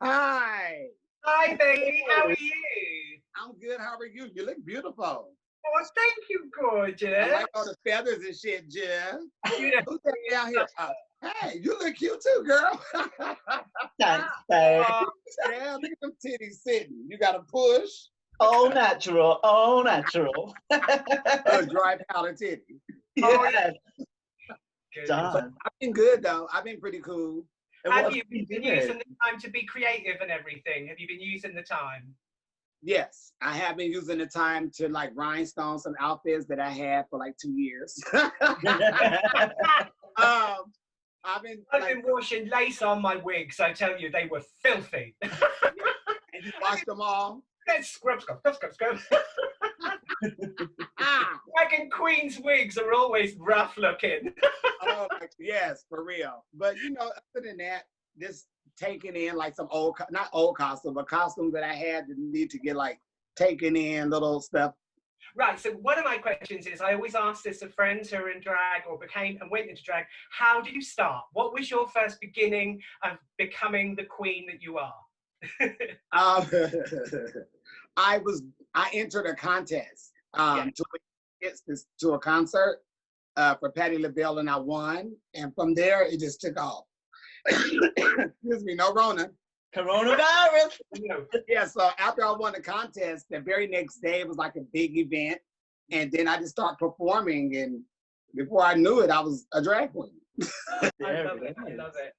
Hi. Hi, baby. How are you? I'm good. How are you? You look beautiful. Oh, thank you, I gorgeous. like all the feathers and shit, Jeff. You know, Who's that down here? Hey, you look cute too, girl. Thanks, babe. Yeah, look at them titties sitting. You got to push. All natural, all natural. Dry powder titty. Yes, good. done. I've been good though. I've been pretty cool. And Have what you been been doing? using the time to be creative and everything? Have you been using the time? Yes, I have been using the time to like rhinestone some outfits that I had for like 2 years. I've been washing lace on my wigs. I tell you, they were filthy. and you washed them all. Let's scrub. Dragon Queen's wigs are always rough looking. Oh, yes, for real. But you know, other than that, just taking in like some old, not old costume, but costumes that I had that need to get like taken in, little stuff. Right, so one of my questions is, I always ask this of friends who are in drag or became and went into drag, how did you start? What was your first beginning of becoming the queen that you are? I entered a contest to a concert for Patti LaBelle, and I won. And from there, it just took off. Excuse me, no Rona. Coronavirus. Yeah, so after I won the contest, the very next day, it was like a big event. And then I just started performing. And before I knew it, I was a drag queen. I love it. I love it.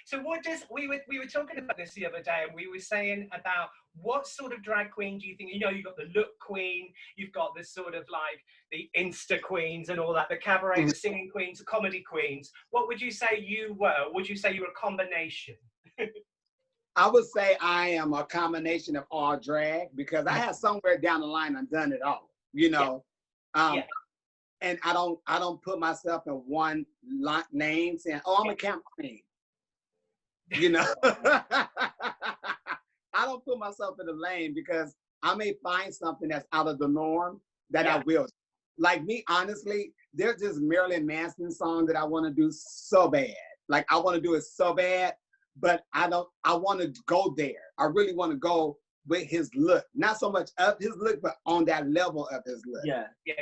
So what does we were talking about this the other day, and we were saying about what sort of drag queen do you think? You know, you've got the look queen, you've got the sort of like the Insta queens and all that, the cabaret, the singing queens, the comedy queens. What would you say you were? Would you say you were a combination? I would say I am a combination of all drag because I have somewhere down the line I've done it all. You know. Yeah. And I don't put myself in one name saying, oh, I'm a camp queen. You know, I don't put myself in the lane because I may find something that's out of the norm that I will. Like me, honestly, there's this Marilyn Manson song that I want to do so bad. Like I want to do it so bad, but I want to go there. I really want to go with his look. Not so much of his look, but on that level of his look.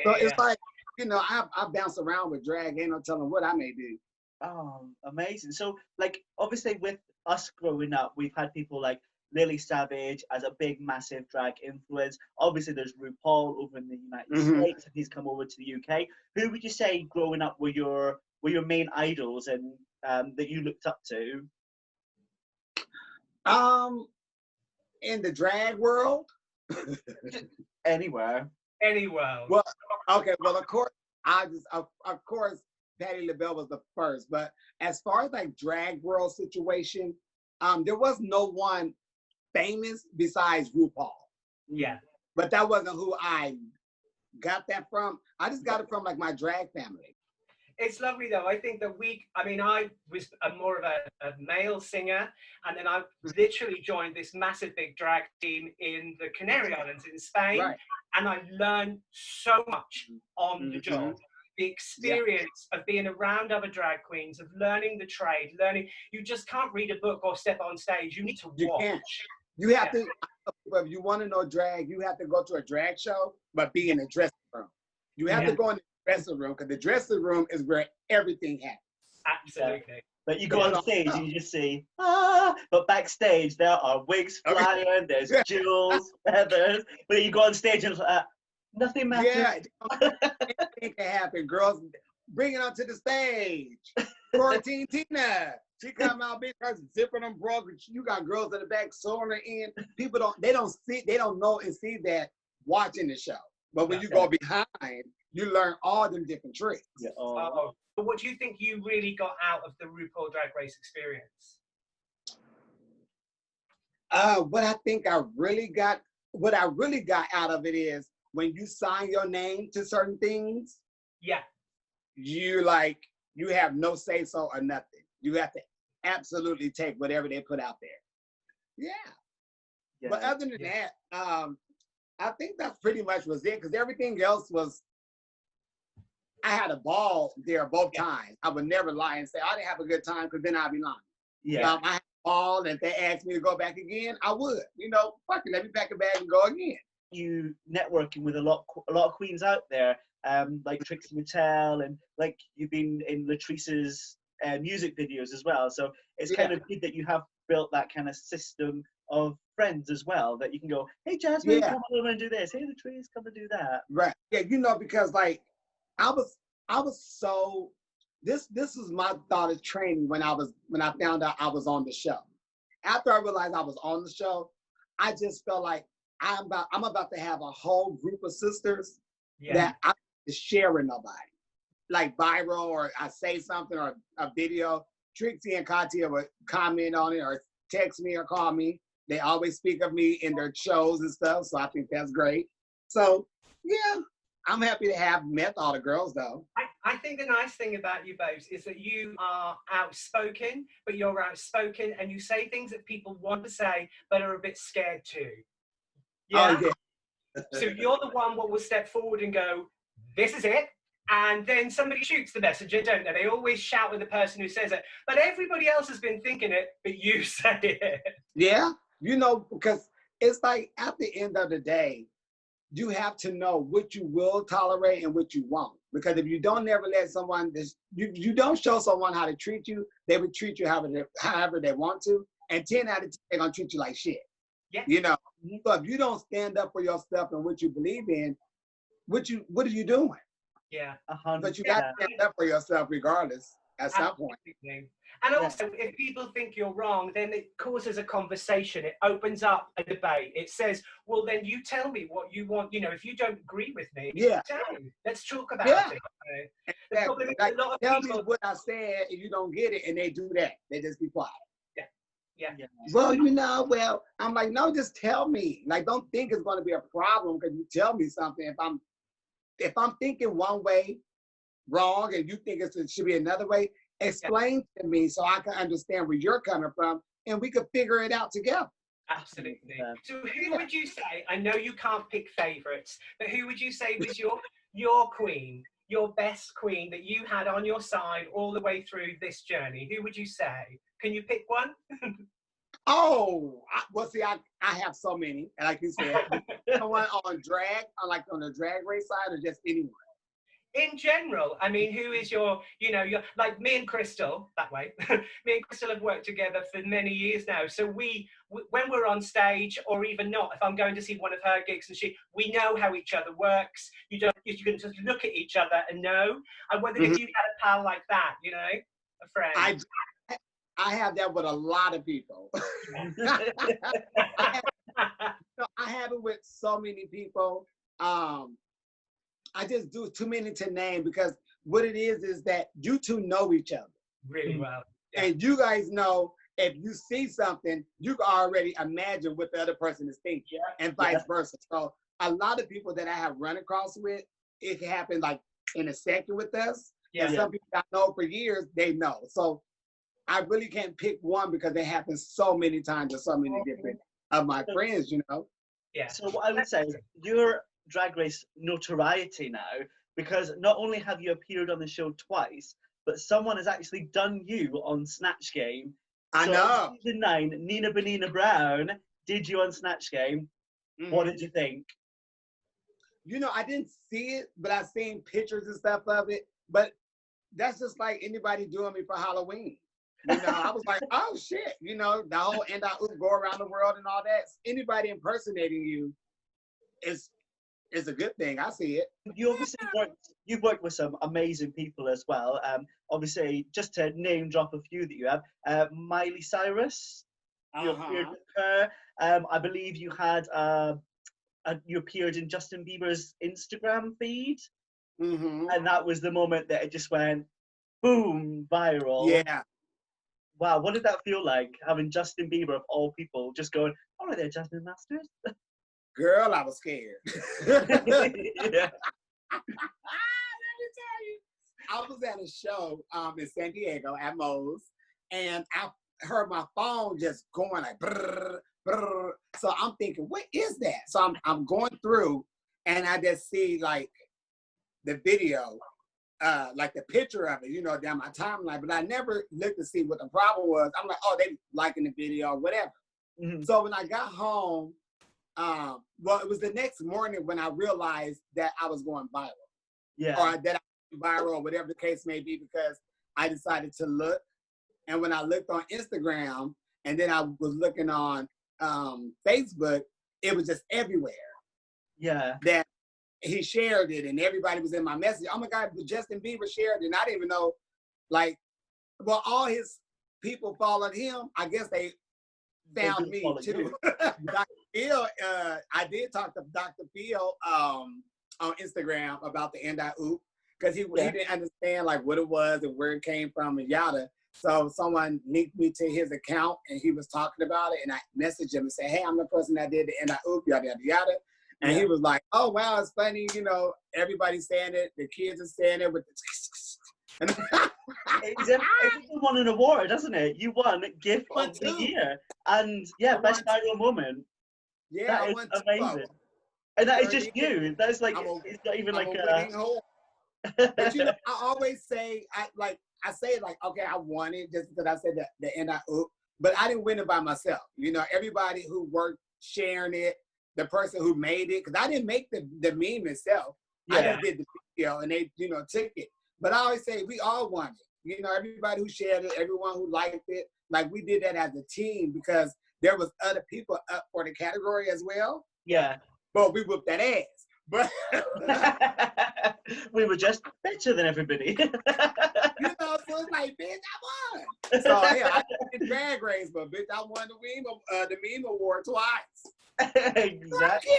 So it's like, you know, I bounce around with drag, ain't no telling what I may do. Oh, amazing. So, like, obviously with us growing up, we've had people like Lily Savage as a big, massive drag influence. Obviously, there's RuPaul over in the United States, and he's come over to the UK. Who would you say growing up were your main idols and that you looked up to? In the drag world? Anywhere. Well, okay. Well, of course, of course, Patti LaBelle was the first. But as far as like drag world situation, there was no one famous besides RuPaul. Yeah. But that wasn't who I got that from. I just got it from like my drag family. It's lovely though. I think that I was more of a male singer, and then I literally joined this massive big drag team in the Canary Islands in Spain, and I learned so much on the job. The experience of being around other drag queens, of learning the trade, you just can't read a book or step on stage. You need to watch. You can't. You have to, if you want to know drag, you have to go to a drag show, but be in the dressing room. You have to go in the dressing room because the dressing room is where everything happens. Absolutely. But you go on stage and you just see, but backstage there are wigs flying, there's jewels, feathers, but you go on stage and nothing matters. Yeah, anything can happen. Girls, bring it onto the stage. Quarantine Tina. She come out big person zipping them brothers. You got girls in the back sewing her in. People don't know and see that watching the show. But when you go behind, you learn all them different tricks. Yeah. But what do you think you really got out of the RuPaul Drag Race experience? What I really got out of it is when you sign your name to certain things, you have no say so or nothing. You have to absolutely take whatever they put out there. But other than that, I think that's pretty much was it because everything else was. I had a ball there both times. I would never lie and say I didn't have a good time because then I'd be lying. I had all, and if they asked me to go back again, I would. You know, fuck it, let me pack a bag and go again. You networking with a lot of queens out there, like Trixie Mattel, and like you've been in Latrice's music videos as well. So it's kind of good that you have built that kind of system of friends as well, that you can go, hey Jasmine, come over and do this. Hey Latrice, come and do that. Right. Yeah, you know, because like I was so this was my thought of training when I found out I was on the show. After I realized I was on the show, I just felt like I'm about to have a whole group of sisters that I'm not sharing nobody. Like viral, or I say something or a video, Trixie and Katia would comment on it or text me or call me. They always speak of me in their shows and stuff, so I think that's great. So yeah, I'm happy to have met all the girls though. I think the nice thing about you both is that you are outspoken, but you're outspoken and you say things that people want to say but are a bit scared to. Yeah. Oh, yeah. So you're the one what will step forward and go, this is it. And then somebody shoots the messenger, don't they? They always shout at the person who says it. But everybody else has been thinking it, but you say it. Yeah, you know, because it's like at the end of the day, you have to know what you will tolerate and what you won't. Because if you don't never let someone, you don't show someone how to treat you, they would treat you however they want to. And 10 out of 10, they're going to treat you like shit. Yeah. You know, so if you don't stand up for yourself and what you believe in, what are you doing? Yeah. But you got to stand up for yourself regardless at some point. And also, if people think you're wrong, then it causes a conversation. It opens up a debate. It says, well, then you tell me what you want. You know, if you don't agree with me, tell me. Let's talk about it. Exactly. Like, tell me what I said if you don't get it, and they do that. They just be quiet. Yeah. Well, you know, I'm like, no, just tell me. Like, don't think it's going to be a problem because you tell me something. If I'm thinking one way wrong and you think it should be another way, explain to me so I can understand where you're coming from and we could figure it out together. Absolutely. So who would you say, I know you can't pick favorites, but who would you say was your queen, your best queen that you had on your side all the way through this journey? Who would you say? Can you pick one? I have so many, like you said. Someone on drag, like on the drag race side, or just anyone? In general, I mean, who is your like me and Crystal, that way. Me and Crystal have worked together for many years now. So when we're on stage, or even not, if I'm going to see one of her gigs and we know how each other works. You can just look at each other and know. I wondered if you had a pal like that, you know, a friend. I have that with a lot of people. I have it with so many people. I just do too many to name because what it is that you two know each other really well. Yeah. And you guys know if you see something, you can already imagine what the other person is thinking and vice versa. So a lot of people that I have run across with, it can happen like in a second with us. And some people I know for years, they know. So I really can't pick one because it happens so many times with so many different of my friends, you know? Yeah. So what I would say is your Drag Race notoriety now, because not only have you appeared on the show twice, but someone has actually done you on Snatch Game. I know. Season 9, Nina Bonina Brown did you on Snatch Game. What did you think? You know, I didn't see it, but I've seen pictures and stuff of it. But that's just like anybody doing me for Halloween. You know, I was like, oh shit, you know, the whole and I go around the world and all that. Anybody impersonating you is a good thing. I see it. You obviously you've worked with some amazing people as well. Obviously, just to name drop a few that you have, Miley Cyrus, you appeared with her. I believe you had you appeared in Justin Bieber's Instagram feed, and that was the moment that it just went boom, viral. Yeah. Wow, what did that feel like, having Justin Bieber of all people just going, all right there, Jasmine Masters? Girl, I was scared. Let me tell you. I was at a show in San Diego at Moe's, and I heard my phone just going like brrr, brrr. So I'm thinking, what is that? So I'm going through, and I just see like the video like the picture of it, you know, down my timeline, but I never looked to see what the problem was. I'm like, oh, they liking the video or whatever. Mm-hmm. So when I got home, well, it was the next morning when I realized that I was going viral. Yeah. Or that I was viral or whatever the case may be, because I decided to look. And when I looked on Instagram and then I was looking on Facebook, it was just everywhere. Yeah. That he shared it and everybody was in my message. Oh my God, Justin Bieber shared it. And I didn't even know, like, well, all his people followed him. I guess they found me too. Dr. Phil, I did talk to Dr. Phil on Instagram about the anti-oop, because he didn't understand like what it was and where it came from and yada. So someone linked me to his account and he was talking about it, and I messaged him and said, hey, I'm the person that did the anti-oop, yada, yada, yada. And he was like, oh, wow, it's funny, you know, everybody's saying it, the kids are saying it with the It won an award, doesn't it? You won Gift of the Year. And yeah, best viral moment. Yeah, that is amazing. And that is just you. That is like, it's not even like a... But you know, I always say, I say like, okay, I won it just because I said the anti-oop, but I didn't win it by myself. You know, everybody who worked sharing it, the person who made it, because I didn't make the meme itself. Yeah. I just did the video and they, you know, took it. But I always say we all won it. You know, everybody who shared it, everyone who liked it, like we did that as a team because there was other people up for the category as well. Yeah. But we whooped that ass. But we were just better than everybody. You know, so it's like, bitch, I won. So yeah, I did drag race, but bitch, I won the meme award twice. Exactly.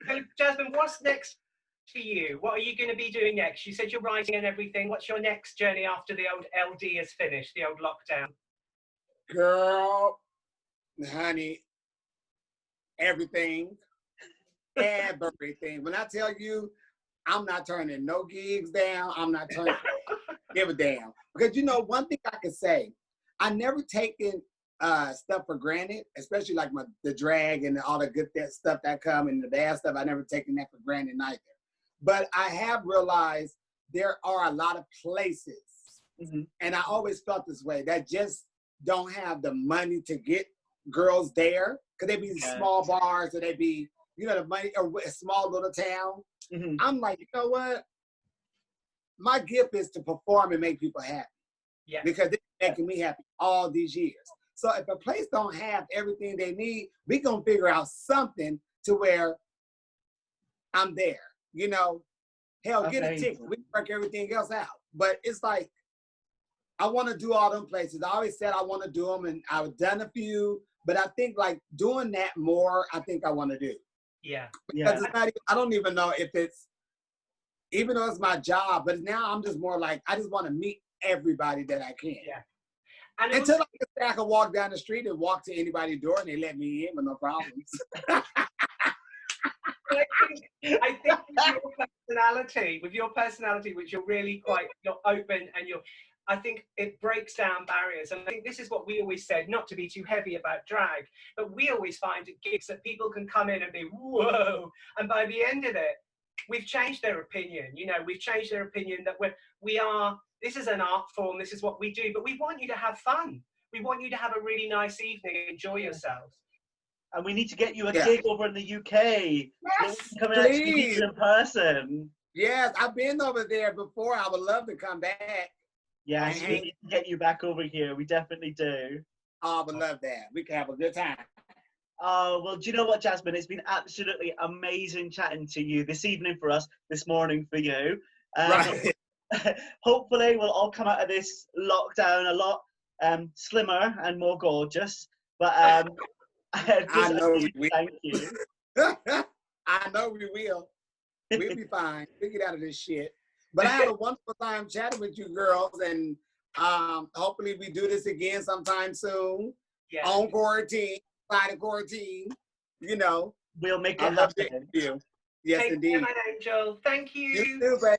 So, Jasmine, what's next for you? What are you going to be doing next? You said you're writing and everything. What's your next journey after the old LD is finished, the old lockdown? Girl, honey, everything. Everything. When I tell you, I'm not turning no gigs down. I'm not turning give a damn. Because you know, one thing I can say, I never taken stuff for granted, especially like the drag and all the good stuff that come and the bad stuff. I never taken that for granted either. But I have realized there are a lot of places, and I always felt this way, that just don't have the money to get girls there. Because they be small bars or they be, you know, the money, or a small little town. I'm like, you know what? My gift is to perform and make people happy. Yeah. Because they're making me happy all these years. So if a place don't have everything they need, we gonna figure out something to where I'm there. You know, hell, get a ticket. We work everything else out. But it's like, I want to do all them places. I always said I want to do them, and I've done a few. But I think like doing that more, I think I want to do. Yeah. Because it's not, I don't even know if it's, even though it's my job, but now I'm just more like, I just want to meet everybody that I can. Yeah. And until I can walk down the street and walk to anybody's door and they let me in with no problems. I think with your personality, which you're really you're open and I think it breaks down barriers. And I think this is what we always said, not to be too heavy about drag, but we always find at gigs that people can come in and be, whoa. And by the end of it, we've changed their opinion. You know, we've changed their opinion that this is an art form, this is what we do, but we want you to have fun. We want you to have a really nice evening and enjoy yourselves. And we need to get you a gig over in the UK. Yes, come out to meet you in person. Yes, I've been over there before. I would love to come back. Yes, we need to get you back over here. We definitely do. I would love that. We can have a good time. Oh, well, do you know what, Jasmine? It's been absolutely amazing chatting to you this evening for us, this morning for you. Right. Hopefully, we'll all come out of this lockdown a lot slimmer and more gorgeous. But I know we will. Thank you. I know we will. We'll be fine. We'll get out of this shit. But I had a wonderful time chatting with you girls, and hopefully we do this again sometime soon. Yeah. On quarantine, side of quarantine, you know. We'll make it happen. Yes, Take indeed. care, my angel. Thank you. You too, babe.